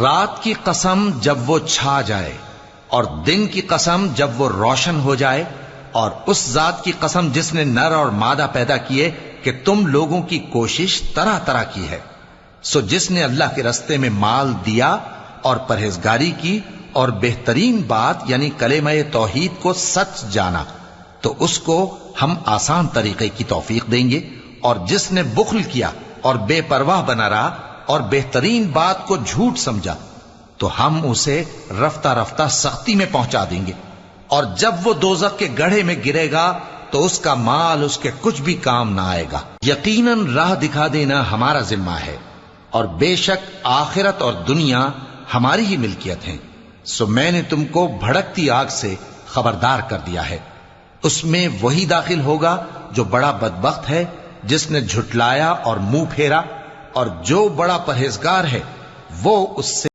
رات کی قسم جب وہ چھا جائے اور دن کی قسم جب وہ روشن ہو جائے، اور اس ذات کی قسم جس نے نر اور مادہ پیدا کیے کہ تم لوگوں کی کوشش طرح طرح کی ہے۔ سو جس نے اللہ کے رستے میں مال دیا اور پرہیزگاری کی اور بہترین بات یعنی کلمہ توحید کو سچ جانا، تو اس کو ہم آسان طریقے کی توفیق دیں گے، اور جس نے بخل کیا اور بے پرواہ بنا رہا اور بہترین بات کو جھوٹ سمجھا، تو ہم اسے رفتہ رفتہ سختی میں پہنچا دیں گے، اور جب وہ دوزخ کے گڑھے میں گرے گا تو اس کا مال اس کے کچھ بھی کام نہ آئے گا۔ یقیناً راہ دکھا دینا ہمارا ذمہ ہے، اور بے شک آخرت اور دنیا ہماری ہی ملکیت ہیں۔ سو میں نے تم کو بھڑکتی آگ سے خبردار کر دیا ہے، اس میں وہی داخل ہوگا جو بڑا بدبخت ہے، جس نے جھٹلایا اور منہ پھیرا، اور جو بڑا پرہیزگار ہے وہ اس سے